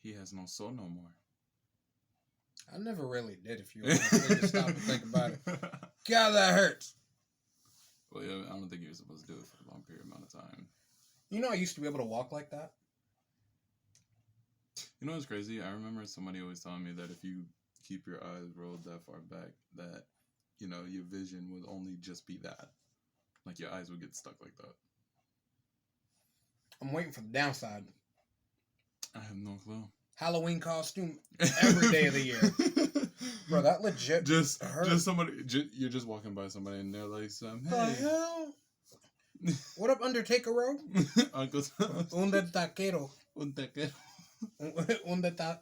he has no soul no more. I never really did, if you honestly just stop and think about it. God, that hurts. Well, yeah, I don't think you're supposed to do it for a long period amount of time. You know, I used to be able to walk like that. You know what's crazy? I remember somebody always telling me that if you keep your eyes rolled that far back, that, you know, your vision would only just be that. Like, your eyes would get stuck like that. I'm waiting for the downside. I have no clue. Halloween costume every day of the year. Bro, that legit just hurt. Just somebody, you're just walking by somebody and they're like, hey. Hell? What up, Undertaker Row? Uncle Tom. Un taquero. Un taquero. Un taquero.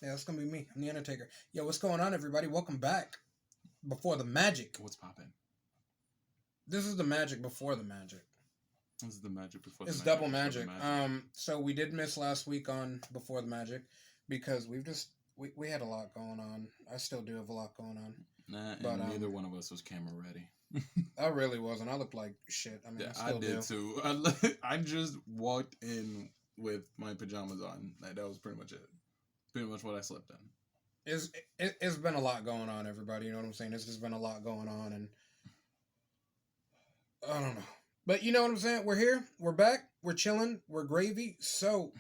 Yeah, that's going to be me. I'm the Undertaker. Yo, what's going on, everybody? Welcome back. Before the magic. What's poppin'? This is the magic before the magic. This is the magic before the magic. It's magic. double magic. So we did miss last week on Before the Magic because we had a lot going on. I still do have a lot going on. Nah, but neither one of us was camera ready. I really wasn't. I looked like shit. I mean, yeah, I did too. I just walked in with my pajamas on. Like, that was pretty much it. Pretty much what I slept in. It's been a lot going on, everybody. You know what I'm saying? It's just been a lot going on, and I don't know. But you know what I'm saying? We're here. We're back. We're chilling. We're gravy. So,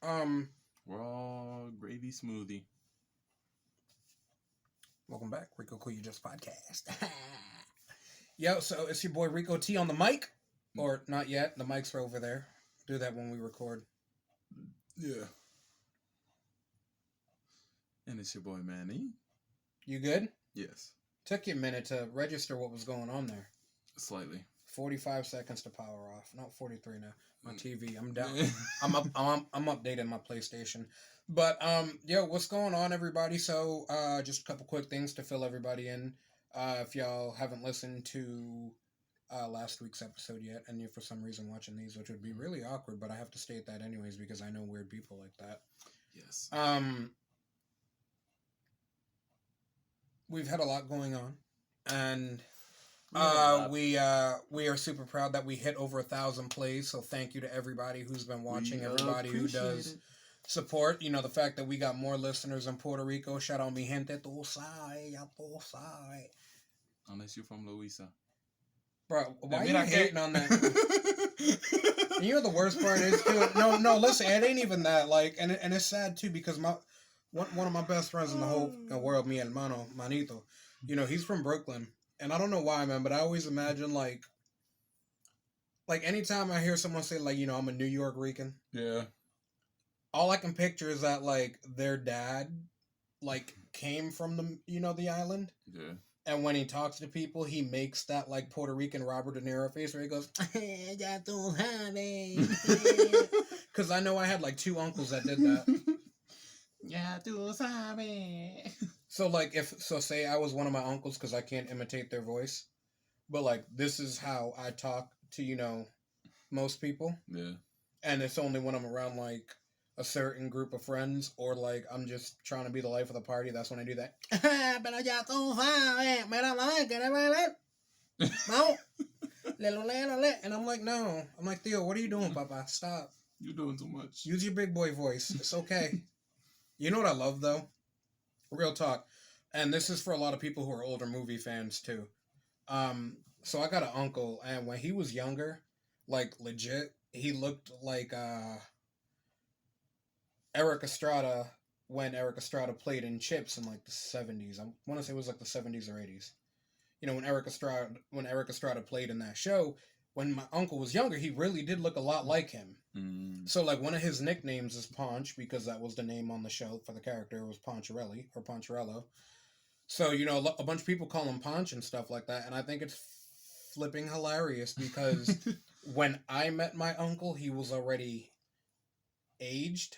we're all gravy smoothie. Welcome back, Rico Cool You Just Podcast. Yo, so it's your boy Rico T on the mic, or not yet. The mics are over there. Do that when we record. Yeah. And it's your boy Manny. You good? Yes. Took you a minute to register what was going on there. Slightly. 45 seconds to power off. Not 43 now. My TV. I'm down. I'm updating my PlayStation. But yo, what's going on, everybody? So just a couple quick things to fill everybody in. If y'all haven't listened to last week's episode yet, and you're for some reason watching these, which would be really awkward, but I have to state that anyways because I know weird people like that. Yes. We've had a lot going on, and we are super proud that we hit over 1,000 plays. So thank you to everybody who's been watching, everybody who does support. You know, the fact that we got more listeners in Puerto Rico. Shout out mi gente, tú sabes. Unless you're from Louisa. Bro, why are you hating on that? You know the worst part is too. No, listen, it ain't even that. Like, and it's sad too because one of my best friends in the whole world, mi hermano, manito. You know, he's from Brooklyn. And I don't know why, man, but I always imagine, like anytime I hear someone say, like, you know, I'm a New York Rican. Yeah. All I can picture is that, like, their dad, like, came from the island. Yeah. And when he talks to people, he makes that, like, Puerto Rican Robert De Niro face where he goes, ya tú sabes. Because I know I had, like, 2 uncles that did that. Ya tú sabes. So, like, say I was one of my uncles because I can't imitate their voice. But, like, this is how I talk to, you know, most people. Yeah. And it's only when I'm around, like, a certain group of friends or, like, I'm just trying to be the life of the party. That's when I do that. Pero ya tú sabes. And I'm like, no. I'm like, Theo, what are you doing, Papa? Stop. You're doing too much. Use your big boy voice. It's okay. You know what I love, though? Real talk. And this is for a lot of people who are older movie fans, too. So I got an uncle, and when he was younger, like, legit, he looked like Eric Estrada when Eric Estrada played in Chips in, like, the 70s. I want to say it was, like, the 70s or 80s. You know, when Eric Estrada played in that show, when my uncle was younger, he really did look a lot like him. Mm. So, like, one of his nicknames is Ponch, because that was the name on the show for the character, was Poncharelli, or Poncharello. So, you know, a bunch of people call him Ponch and stuff like that, and I think it's flipping hilarious, because when I met my uncle, he was already aged,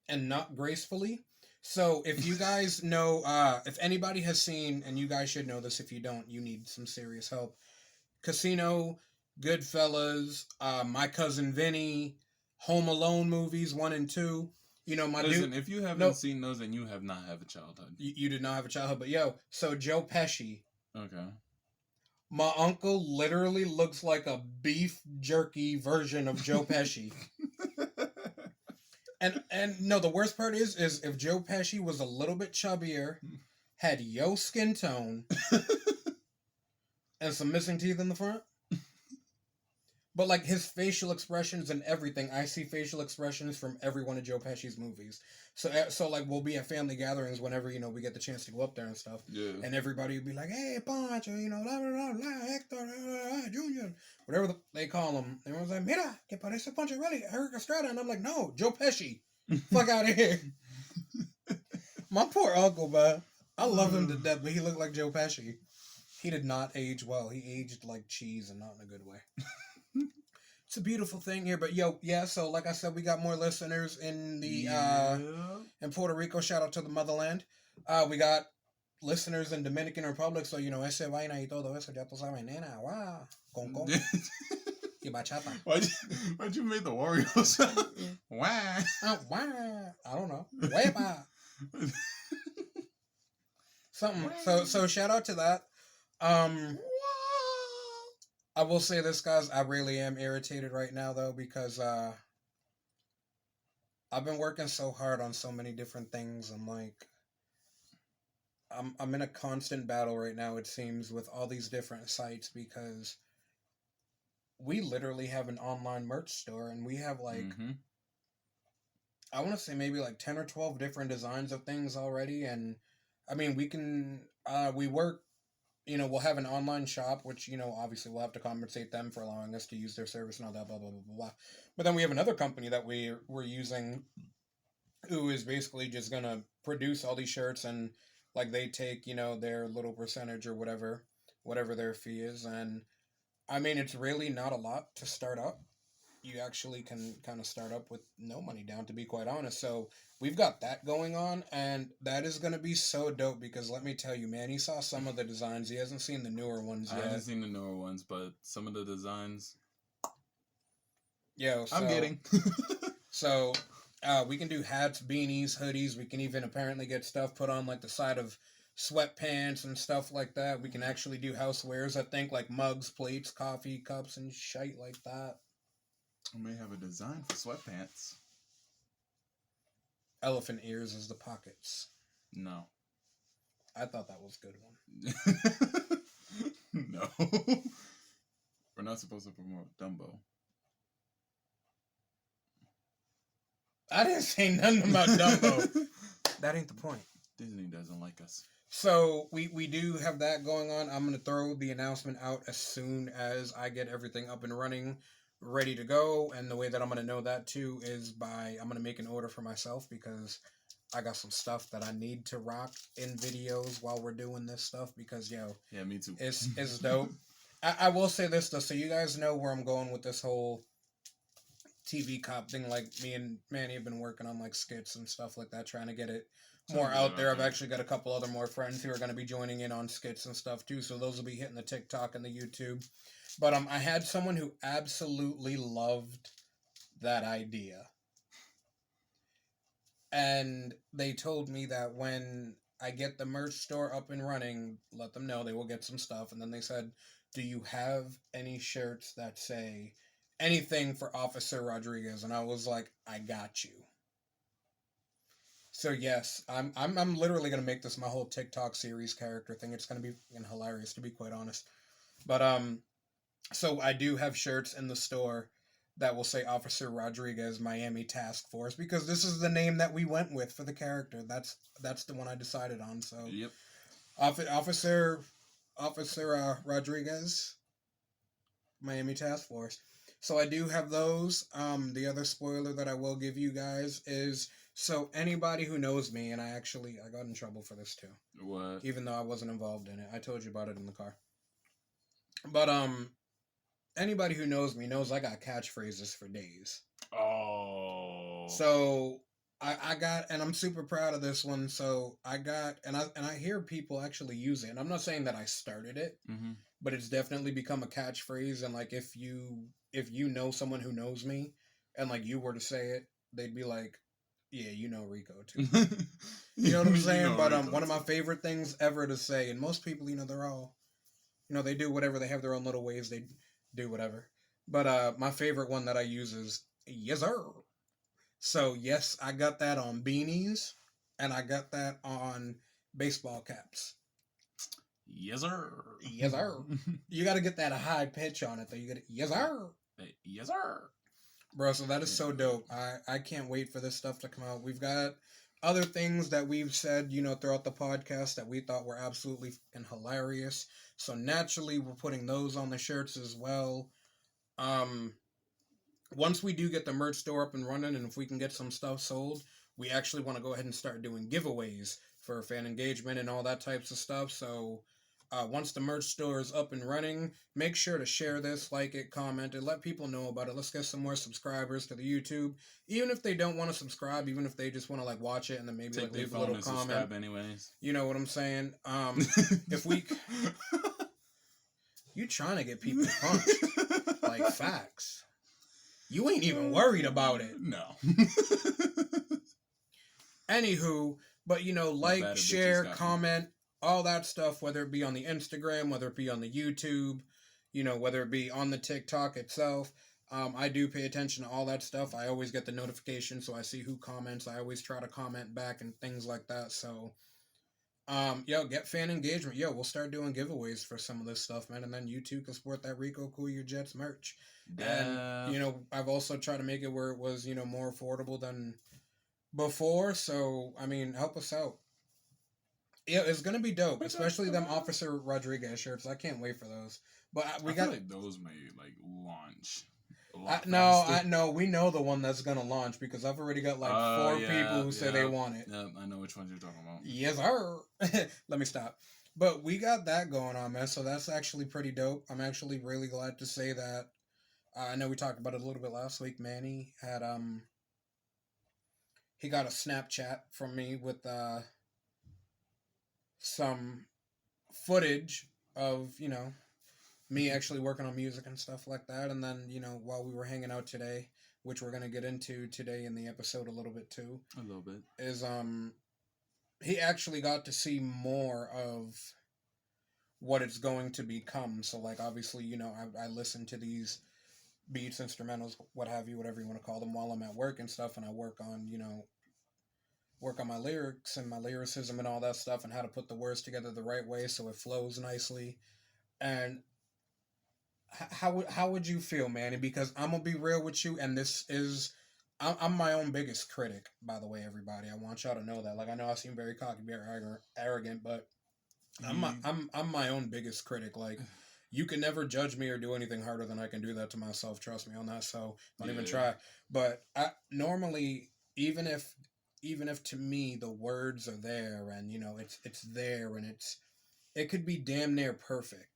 and not gracefully. So, if you guys know, if anybody has seen, and you guys should know this, if you don't, you need some serious help, Casino, Goodfellas, My Cousin Vinny, Home Alone movies 1 and 2. You know, if you haven't seen those, then you have not had a childhood. You did not have a childhood, but yo, so Joe Pesci. Okay. My uncle literally looks like a beef jerky version of Joe Pesci. And no, the worst part is if Joe Pesci was a little bit chubbier, had yo skin tone, and some missing teeth in the front. But like his facial expressions and everything, I see facial expressions from every one of Joe Pesci's movies. So like we'll be at family gatherings whenever we get the chance to go up there and stuff. Yeah. And everybody will be like, "Hey, Pancho, blah blah blah blah, Hector, Junior, whatever they call him." Everyone's like, "Mira, que parece Pancho really, Eric Estrada," and I'm like, "No, Joe Pesci, fuck out of here." My poor uncle, man. I love him to death, but he looked like Joe Pesci. He did not age well. He aged like cheese and not in a good way. It's a beautiful thing here, but so like I said, we got more listeners in the in Puerto Rico. Shout out to the motherland. We got listeners in Dominican Republic, so ese vaina y todo eso, ya tú sabes, nena, wow, con y bachata. Why'd you make the Warriors? Wah. Wow, I don't know. Hueva. Something. So shout out to that. I will say this, guys. I really am irritated right now, though, because I've been working so hard on so many different things. I'm like, I'm in a constant battle right now. It seems with all these different sites because we literally have an online merch store, and we have like, I want to say maybe like 10 or 12 different designs of things already, and I mean we work. We'll have an online shop, which, obviously we'll have to compensate them for allowing us to use their service and all that, blah, blah, blah, blah, blah. But then we have another company that we're using who is basically just going to produce all these shirts and, like, they take, their little percentage or whatever their fee is. And, I mean, it's really not a lot to start up. You actually can kind of start up with no money down, to be quite honest. So we've got that going on, and that is going to be so dope because let me tell you, man, he saw some of the designs. He hasn't seen the newer ones yet. I haven't seen the newer ones, but some of the designs, so, I'm getting. So we can do hats, beanies, hoodies. We can even apparently get stuff put on like the side of sweatpants and stuff like that. We can actually do housewares, I think, like mugs, plates, coffee cups, and shite like that. I may have a design for sweatpants. Elephant ears as the pockets. No. I thought that was a good one. No. We're not supposed to promote Dumbo. I didn't say nothing about Dumbo. That ain't the point. Disney doesn't like us. So we do have that going on. I'm going to throw the announcement out as soon as I get everything up and running, ready to go. And the way that I'm going to know that too is I'm going to make an order for myself because I got some stuff that I need to rock in videos while we're doing this stuff because yeah, me too. It's dope. I will say this though, so you guys know where I'm going with this whole TV cop thing. Like me and Manny have been working on like skits and stuff like that, trying to get it more out there. I've actually got a couple other more friends who are going to be joining in on skits and stuff too, so those will be hitting the TikTok and the YouTube. But I had someone who absolutely loved that idea. And they told me that when I get the merch store up and running, let them know they will get some stuff. And then they said, do you have any shirts that say anything for Officer Rodriguez? And I was like, I got you. So yes, I'm literally going to make this my whole TikTok series character thing. It's going to be hilarious, to be quite honest. But so I do have shirts in the store that will say Officer Rodriguez Miami Task Force because this is the name that we went with for the character. That's the one I decided on. So yep. Officer Rodriguez Miami Task Force. So I do have those. The other spoiler that I will give you guys is, so anybody who knows me, and I got in trouble for this too. What? Even though I wasn't involved in it. I told you about it in the car. But anybody who knows me knows I got catchphrases for days. Oh. So I got, and I'm super proud of this one. So I got, and I hear people actually use it. And I'm not saying that I started it, but it's definitely become a catchphrase. And like if you know someone who knows me, and like you were to say it, they'd be like, yeah, you know Rico too. You know what I'm saying? But one of my favorite things ever to say, and most people, they're all, they do whatever. They have their own little ways. They do whatever. But my favorite one that I use is yes sir. So yes, I got that on beanies, and I got that on baseball caps. Yes, sir. Yes, sir. You got to get that high pitch on it, though. You got to, yes, sir. Yes, sir. Bro, so that is so dope. I can't wait for this stuff to come out. We've got other things that we've said, throughout the podcast that we thought were absolutely fucking hilarious. So naturally, we're putting those on the shirts as well. Once we do get the merch store up and running, and if we can get some stuff sold, we actually want to go ahead and start doing giveaways for fan engagement and all that types of stuff. So once the merch store is up and running, make sure to share this, like it, comment it, let people know about it. Let's get some more subscribers to the YouTube. Even if they don't want to subscribe, even if they just want to watch it and then maybe leave a little comment. Anyways. You know what I'm saying? If we, you trying to get people punched like facts. You ain't even worried about it. No. Anywho, but like, share, comment, all that stuff, whether it be on the Instagram, whether it be on the YouTube, whether it be on the TikTok itself. I do pay attention to all that stuff. I always get the notification, so I see who comments. I always try to comment back and things like that. So, get fan engagement. We'll start doing giveaways for some of this stuff, man. And then you too can support that Rico Cool Your Jets merch. And, I've also tried to make it where it was, more affordable than before. So, help us out. Yeah, it's going to be dope, especially them Officer Rodriguez shirts. I can't wait for those. But I feel like those may, launch. No, we know the one that's going to launch because I've already got, 4 people who say they want it. Yeah, I know which ones you're talking about. Yes, sir. Let me stop. But we got that going on, man, so that's actually pretty dope. I'm actually really glad to say that. I know we talked about it a little bit last week. Manny had he got a Snapchat from me with some footage of me actually working on music and stuff like that. And then while we were hanging out today, which we're gonna get into today in the episode a little bit too, is he actually got to see more of what it's going to become. So obviously I listen to these beats, instrumentals, what have you, whatever you want to call them, while I'm at work and stuff, and I work on my lyrics and my lyricism and all that stuff and how to put the words together the right way so it flows nicely. And how would you feel, Manny? Because I'm gonna be real with you, and this is I'm my own biggest critic, by the way, everybody. I want y'all to know that. I know I seem very cocky, very arrogant, but I'm my own biggest critic. You can never judge me or do anything harder than I can do that to myself. Trust me on that. So don't even try. But I normally, even if to me the words are there and it's there and it could be damn near perfect,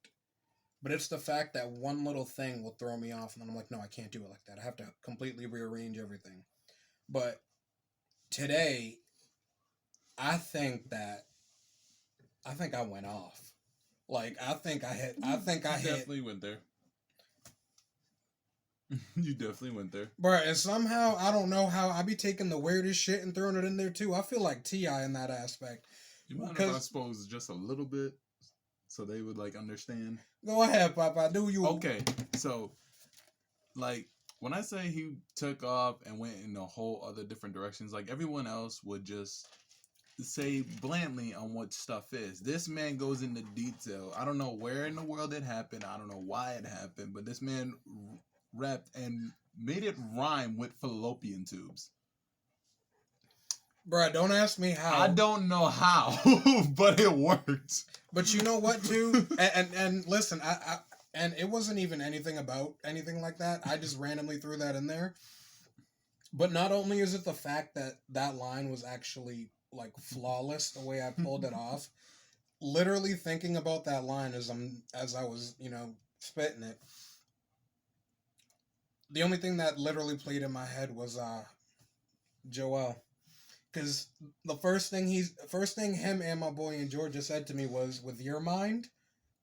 but it's the fact that one little thing will throw me off, and then I'm like, no, I can't do it like that. I have to completely rearrange everything. But today, I think I went off. I think I definitely went there. You definitely went there. Bruh, and somehow, I don't know how, I be taking the weirdest shit and throwing it in there too. I feel like T.I. in that aspect. You mind if I suppose just a little bit so they would understand? Go ahead, Papa. Do you? Okay, so when I say he took off and went in a whole other different directions, everyone else would just say bluntly on what stuff is. This man goes into detail. I don't know where in the world it happened. I don't know why it happened, but this man rapped and made it rhyme with fallopian tubes. Bruh, don't ask me how. I don't know how, but it worked. But you know what, too? and listen, I and it wasn't even anything about anything like that. I just randomly threw that in there. But not only is it the fact that that line was actually flawless the way I pulled it off, literally thinking about that line as I was spitting it, the only thing that literally played in my head was Joel, because the first thing him and my boy in Georgia said to me was, with your mind,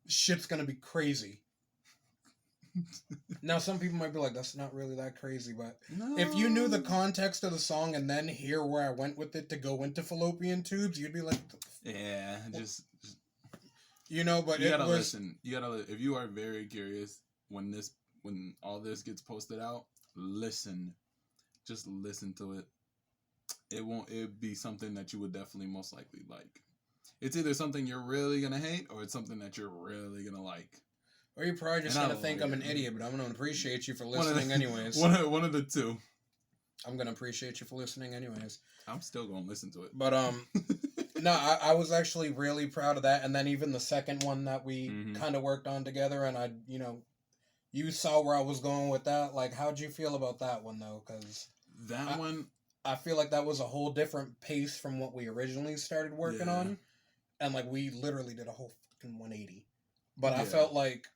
shit's gonna be crazy. Now, some people might be like, that's not really that crazy, but no. If you knew the context of the song and then hear where I went with it to go into fallopian tubes, you'd be like, yeah, just but you gotta listen. You gotta, if you are very curious, when all this gets posted out, listen just listen to it. It'd be something that you would definitely most likely like. It's either something you're really gonna hate or it's something that you're really gonna like. Or you're probably just And I gonna think like I'm an it. idiot, but I'm gonna appreciate you for listening anyways. One of the two. I'm gonna appreciate you for listening anyways. I'm still gonna listen to it. But no, I was actually really proud of that. And then even the second one that we kind of worked on together, and you saw where I was going with that. Like, how'd you feel about that one though? Because that one, I feel like that was a whole different pace from what we originally started working on, and like we literally did a whole fucking 180. But I felt like,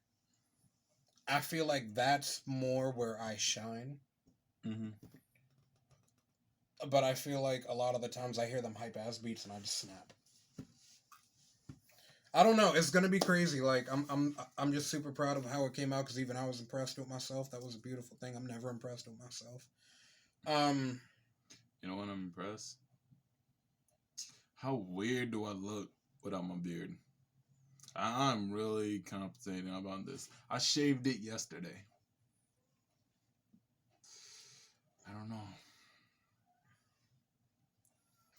I feel like that's more where I shine. But I feel like a lot of the times I hear them hype ass beats and I just snap. I don't know. It's gonna be crazy. Like I'm just super proud of how it came out because even I was impressed with myself. That was a beautiful thing. I'm never impressed with myself. You know what I'm impressed? How weird do I look without my beard? I'm really contemplating about this. I shaved it yesterday. I don't know.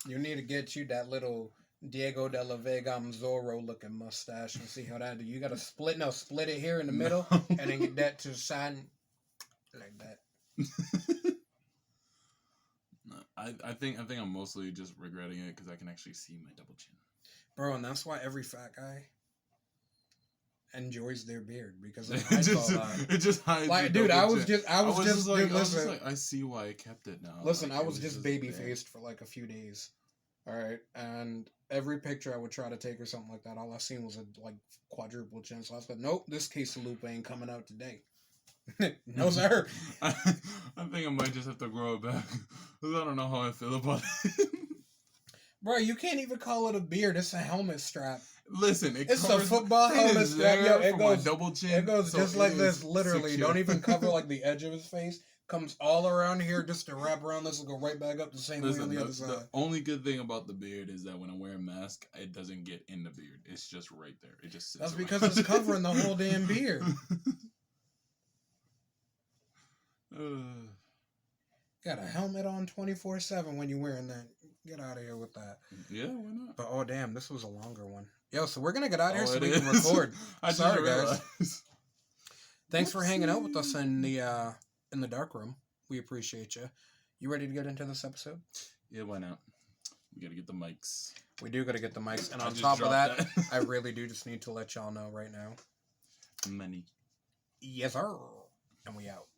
You need to get you that little Diego de la Vega Zorro looking mustache and see how that do. You gotta split it here in the middle and then get that to the side like that. I think I'm mostly just regretting it because I can actually see my double chin. Bro, and that's why every fat guy enjoys their beard because it hides all that. It just hides. Like, dude, I was just like, I see why I kept it now. Listen, I was just baby faced for like a few days. All right, and every picture I would try to take or something like that, all I seen was a like quadruple chin. So I was like, nope, this case of Lupe ain't coming out today. No, sir. I think I might just have to grow it back because I don't know how I feel about it. Bro, you can't even call it a beard. It's a helmet strap. Listen, it's a football helmet strap. Yo, it goes double chin. It goes so just like this, literally. Secure. Don't even cover like the edge of his face. Comes all around here just to wrap around this and go right back up the same way on the other side. The only good thing about the beard is that when I wear a mask, it doesn't get in the beard. It's just right there. It just sits. That's because it's covering the whole damn beard. Got a helmet on 24/7 when you're wearing that. Get out of here with that. Yeah, why not? But oh damn, this was a longer one. Yo, so we're gonna get out of here so we can record. Sorry guys. Thanks for hanging out with us in the dark room. We appreciate you. You ready to get into this episode? Yeah, why not? We gotta get the mics. We do gotta get the mics, and on top of that, I really do just need to let y'all know right now. Money. Yes, sir. And we out.